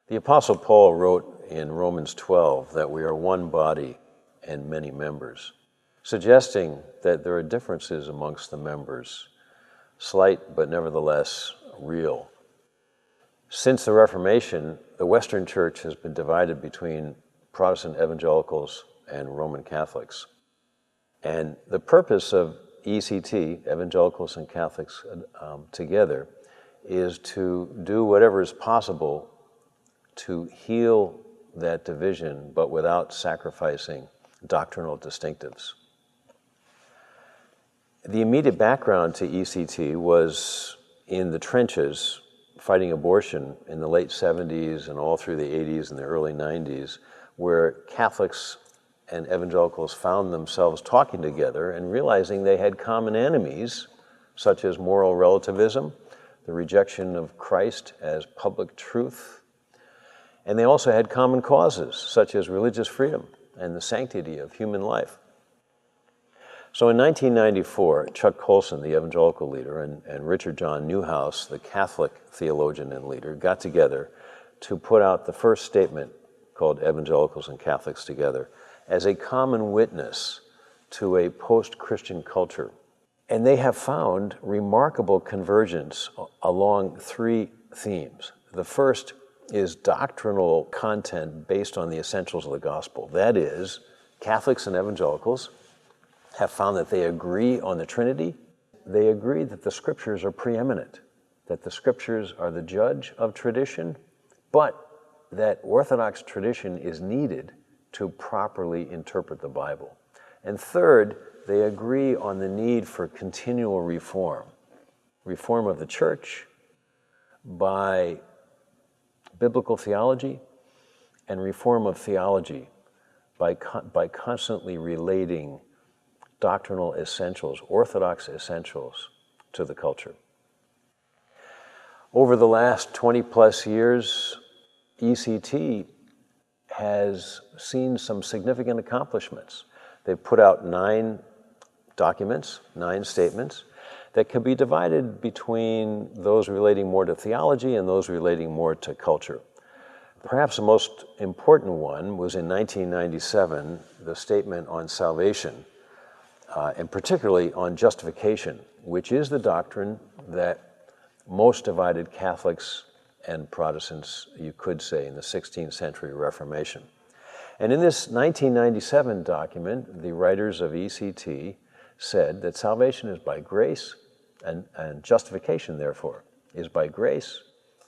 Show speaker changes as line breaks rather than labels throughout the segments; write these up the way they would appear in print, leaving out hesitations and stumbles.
The Apostle Paul wrote in Romans 12 that we are one body and many members, suggesting that there are differences amongst the members, slight but nevertheless real. Since the Reformation, the Western Church has been divided between Protestant evangelicals and Roman Catholics. And the purpose of ECT, Evangelicals and Catholics Together, is to do whatever is possible to heal that division, but without sacrificing doctrinal distinctives. The immediate background to ECT was in the trenches fighting abortion in the late 70s and all through the 80s and the early 90s, where Catholics and evangelicals found themselves talking together and realizing they had common enemies, such as moral relativism, the rejection of Christ as public truth, and they also had common causes, such as religious freedom and the sanctity of human life. So in 1994, Chuck Colson, the evangelical leader, and Richard John Newhouse, the Catholic theologian and leader, got together to put out the first statement called Evangelicals and Catholics Together as a common witness to a post-Christian culture. And they have found remarkable convergence along three themes. The first is doctrinal content based on the essentials of the gospel. That is, Catholics and evangelicals have found that they agree on the Trinity. They agree that the Scriptures are preeminent, that the Scriptures are the judge of tradition, but that Orthodox tradition is needed to properly interpret the Bible. And third, they agree on the need for continual reform of the church by biblical theology, and reform of theology by constantly relating doctrinal essentials, Orthodox essentials, to the culture. Over the last 20 plus years, ECT has seen some significant accomplishments. They've put out 9 documents, 9 statements, that can be divided between those relating more to theology and those relating more to culture. Perhaps the most important one was in 1997, the statement on salvation, and particularly on justification, which is the doctrine that most divided Catholics and Protestants, you could say, in the 16th century Reformation. And in this 1997 document, the writers of ECT said that salvation is by grace, and justification, therefore, is by grace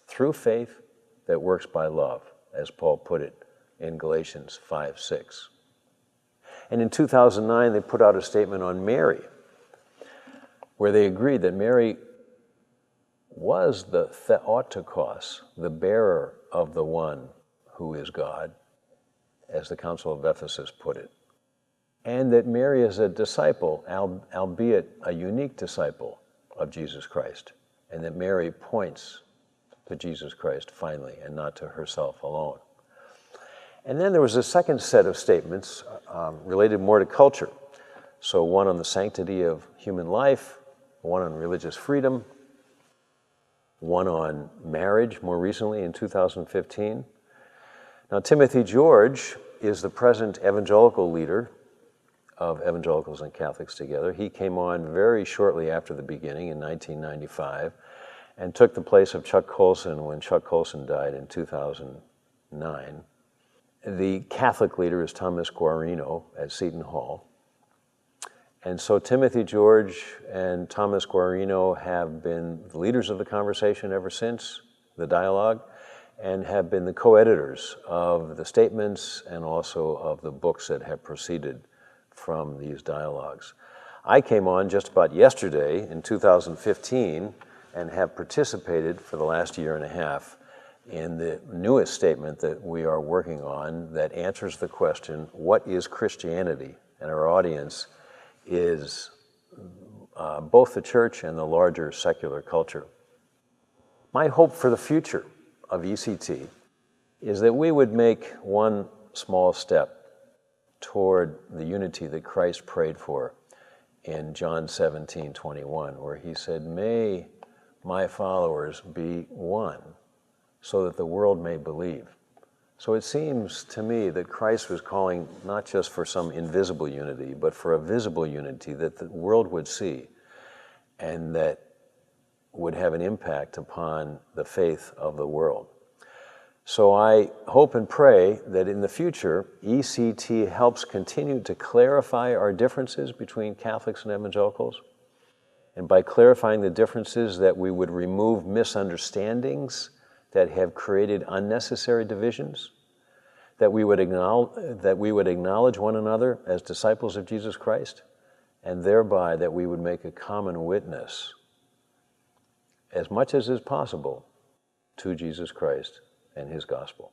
through faith that works by love, as Paul put it in Galatians 5:6. And in 2009, they put out a statement on Mary, where they agreed that Mary was the Theotokos, the bearer of the one who is God, as the Council of Ephesus put it. And that Mary is a disciple, albeit a unique disciple of Jesus Christ, and that Mary points to Jesus Christ finally, and not to herself alone. And then there was a second set of statements related more to culture. So one on the sanctity of human life, one on religious freedom, one on marriage more recently in 2015. Now, Timothy George is the present evangelical leader of Evangelicals and Catholics Together. He came on very shortly after the beginning in 1995 and took the place of Chuck Colson when Chuck Colson died in 2009. The Catholic leader is Thomas Guarino at Seton Hall. And so Timothy George and Thomas Guarino have been the leaders of the conversation ever since, the dialogue, and have been the co-editors of the statements and also of the books that have proceeded from these dialogues. I came on just about yesterday in 2015 and have participated for the last year and a half in the newest statement that we are working on that answers the question, what is Christianity? And our audience is both the church and the larger secular culture. My hope for the future of ECT is that we would make one small step toward the unity that Christ prayed for in John 17:21, where he said, "May my followers be one, so that the world may believe. So it seems to me that Christ was calling not just for some invisible unity, but for a visible unity that the world would see and that would have an impact upon the faith of the world. So I hope and pray that in the future, ECT helps continue to clarify our differences between Catholics and evangelicals. And by clarifying the differences, that we would remove misunderstandings that have created unnecessary divisions, that we would acknowledge one another as disciples of Jesus Christ, and thereby that we would make a common witness, as much as is possible, to Jesus Christ and his gospel.